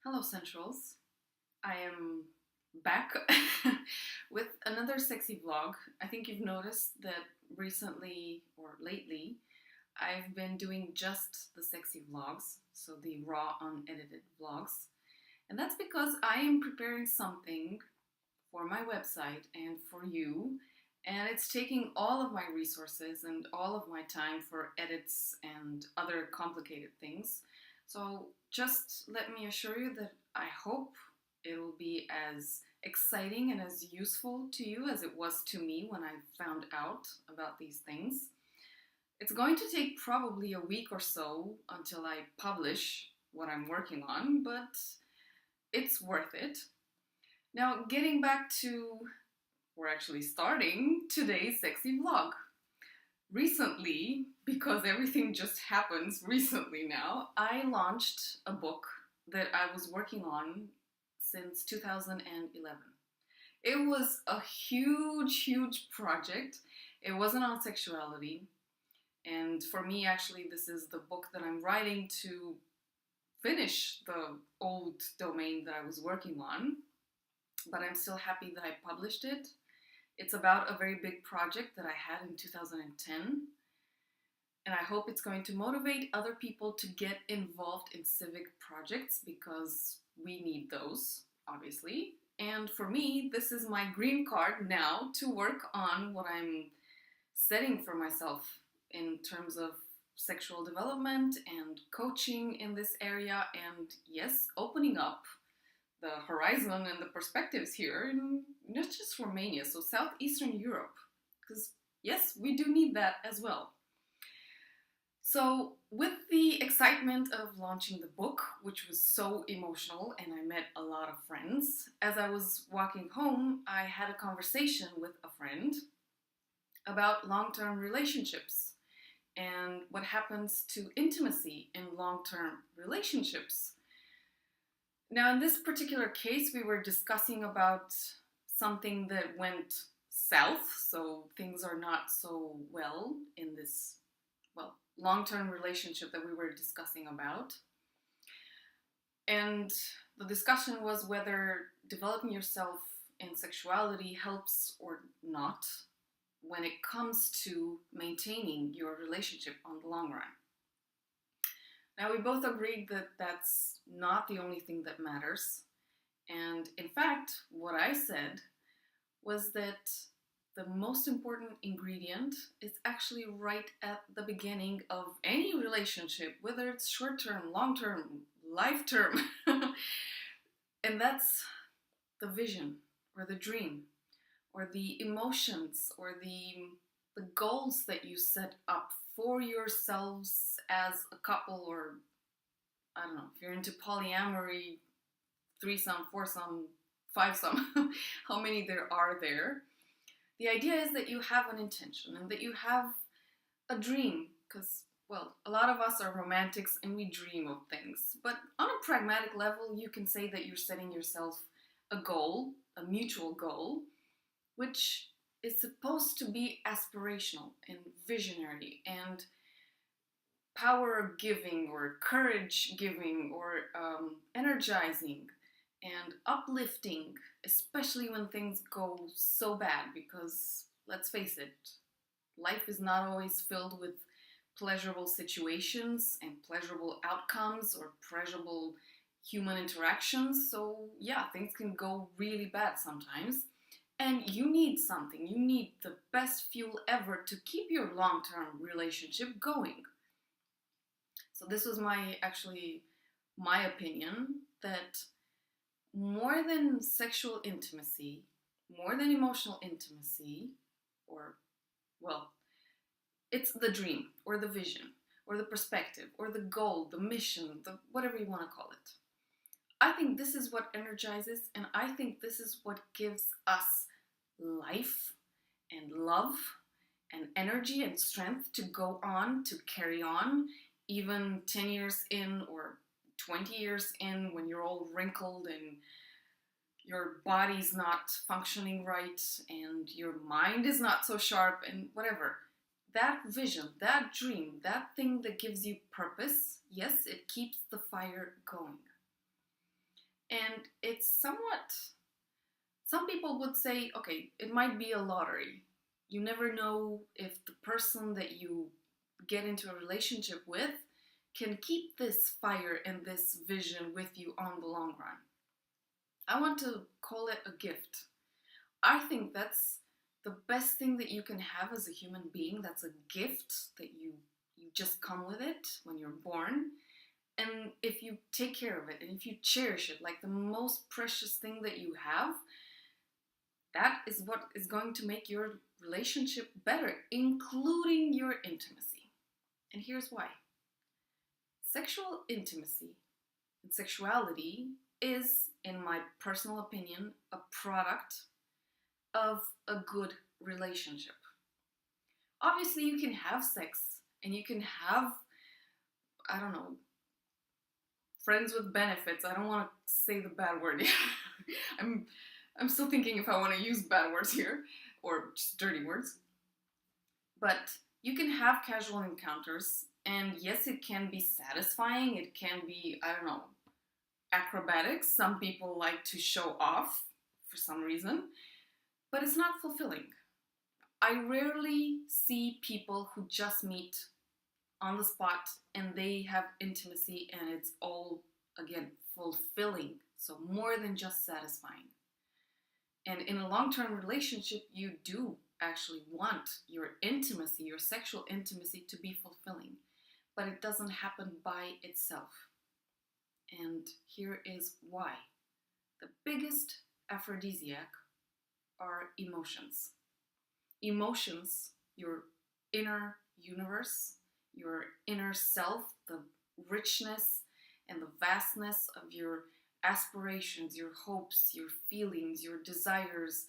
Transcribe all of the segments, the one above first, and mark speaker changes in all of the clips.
Speaker 1: Hello, Centrals. I am back with another sexy vlog. I think you've noticed that recently or lately I've been doing just the sexy vlogs, so the raw, unedited vlogs. And that's because I am preparing something for my website and for you, and it's taking all of my resources and all of my time for edits and other complicated things. So just let me assure you that I hope it'll be as exciting and as useful to you as it was to me when I found out about these things. It's going to take probably a week or so until I publish what I'm working on, but it's worth it. Now, getting back to, we're actually starting today's sexy vlog. Recently, because everything just happens recently now, I launched a book that I was working on since 2011. It was a huge project. It wasn't on sexuality. And for me, actually, this is the book that I'm writing to finish the old domain that I was working on. But I'm still happy that I published it. It's about a very big project that I had in 2010. And I hope it's going to motivate other people to get involved in civic projects because we need those, obviously. And for me, this is my green card now to work on what I'm setting for myself in terms of sexual development and coaching in this area, and yes, opening up the horizon and the perspectives here in not just Romania, so Southeastern Europe, because yes, we do need that as well. So with the excitement of launching the book, which was so emotional and I met a lot of friends, as I was walking home, I had a conversation with a friend about long-term relationships and what happens to intimacy in long-term relationships. Now, in this particular case, we were discussing about something that went south, so things are not so well in this, long-term relationship that we were discussing about. And the discussion was whether developing yourself in sexuality helps or not when it comes to maintaining your relationship on the long run. Now, we both agreed that that's not the only thing that matters. And in fact, what I said was that the most important ingredient is actually right at the beginning of any relationship, whether it's short-term, long-term, life-term. And that's the vision or the dream or the emotions or the goals that you set up for yourselves as a couple, or I don't know, if you're into polyamory, threesome, foursome, fivesome, how many there are there. The idea is that you have an intention and that you have a dream, because, a lot of us are romantics and we dream of things. But on a pragmatic level, you can say that you're setting yourself a goal, a mutual goal, which is supposed to be aspirational and visionary and power giving or courage giving or energizing and uplifting, especially when things go so bad, because let's face it, life is not always filled with pleasurable situations and pleasurable outcomes or pleasurable human interactions. So yeah, things can go really bad sometimes. And you need something, you need the best fuel ever to keep your long-term relationship going. So this was my opinion that more than sexual intimacy, more than emotional intimacy, or, it's the dream, or the vision, or the perspective, or the goal, the mission, the whatever you want to call it. I think this is what energizes, and I think this is what gives us life and love and energy and strength to go on, to carry on, even 10 years in or 20 years in, when you're all wrinkled and your body's not functioning right and your mind is not so sharp and whatever. That vision, that dream, that thing that gives you purpose, yes, it keeps the fire going. And it's somewhat, some people would say, okay, it might be a lottery. You never know if the person that you get into a relationship with can keep this fire and this vision with you on the long run. I want to call it a gift. I think that's the best thing that you can have as a human being. That's a gift that you just come with it when you're born. And if you take care of it and if you cherish it like the most precious thing that you have, that is what is going to make your relationship better, including your intimacy. And here's why. Sexual intimacy and sexuality is, in my personal opinion, a product of a good relationship. Obviously, you can have sex and you can have, I don't know, friends with benefits. I don't want to say the bad word. I'm still thinking if I want to use bad words here or just dirty words. But you can have casual encounters, and yes, it can be satisfying. It can be, I don't know, acrobatics. Some people like to show off for some reason, but it's not fulfilling. I rarely see people who just meet on the spot and they have intimacy and it's all, again, fulfilling. So more than just satisfying. And in a long-term relationship, you do actually want your intimacy, your sexual intimacy, to be fulfilling. But it doesn't happen by itself. And here is why. The biggest aphrodisiac are emotions. Emotions, your inner universe, your inner self, the richness and the vastness of your aspirations, your hopes, your feelings, your desires,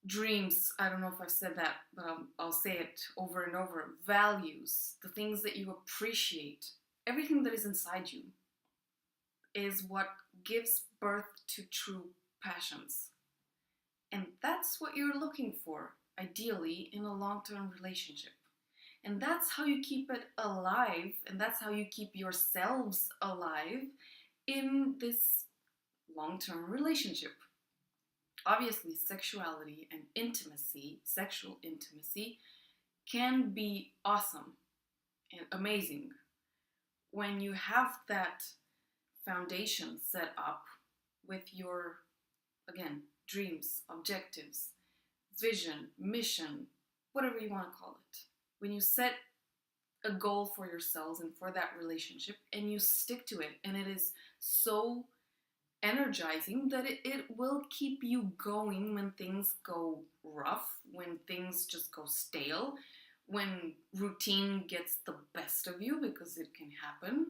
Speaker 1: dreams. I don't know if I've said that, but I'll say it over and over. Values, the things that you appreciate, everything that is inside you is what gives birth to true passions. And that's what you're looking for, ideally, in a long-term relationship. And that's how you keep it alive, and that's how you keep yourselves alive in this long-term relationship. Obviously, sexuality and intimacy, sexual intimacy, can be awesome and amazing when you have that foundation set up with your, again, dreams, objectives, vision, mission, whatever you want to call it. When you set a goal for yourselves and for that relationship and you stick to it, and it is so energizing that it will keep you going when things go rough, when things just go stale, when routine gets the best of you, because it can happen.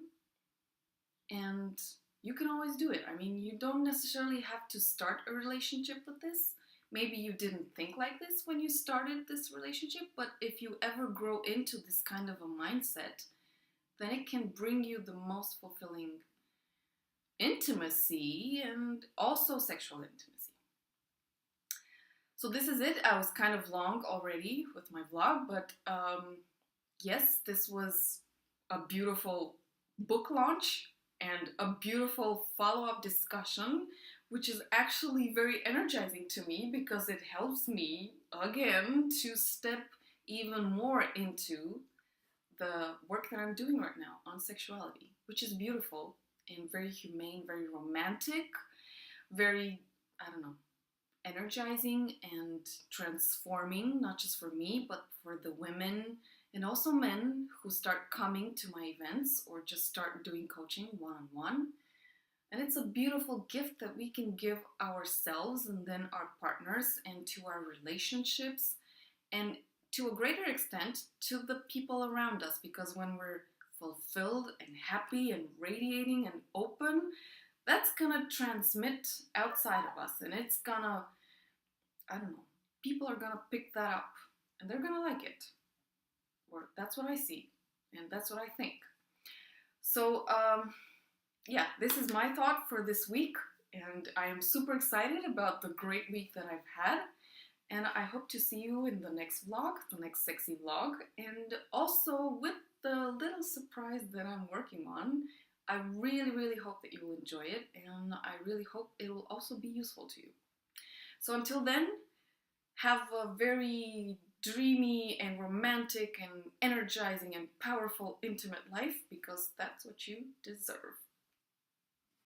Speaker 1: And you can always do it. I mean, you don't necessarily have to start a relationship with this. Maybe you didn't think like this when you started this relationship, but if you ever grow into this kind of a mindset, then it can bring you the most fulfilling intimacy and also sexual intimacy. So this is it. I was kind of long already with my vlog, but yes, this was a beautiful book launch and a beautiful follow-up discussion, which is actually very energizing to me because it helps me, again, to step even more into the work that I'm doing right now on sexuality, which is beautiful and very humane, very romantic, very, I don't know, energizing and transforming, not just for me, but for the women and also men who start coming to my events or just start doing coaching one-on-one. And it's a beautiful gift that we can give ourselves and then our partners and to our relationships and to a greater extent to the people around us, because when we're fulfilled and happy and radiating and open, that's gonna transmit outside of us, and it's gonna, I don't know, people are gonna pick that up and they're gonna like it. Or that's what I see and that's what I think. So yeah, this is my thought for this week, and I am super excited about the great week that I've had, and I hope to see you in the next vlog, the next sexy vlog, and also with the little surprise that I'm working on. I really, really hope that you will enjoy it, and I really hope it will also be useful to you. So until then, have a very dreamy and romantic and energizing and powerful, intimate life, because that's what you deserve.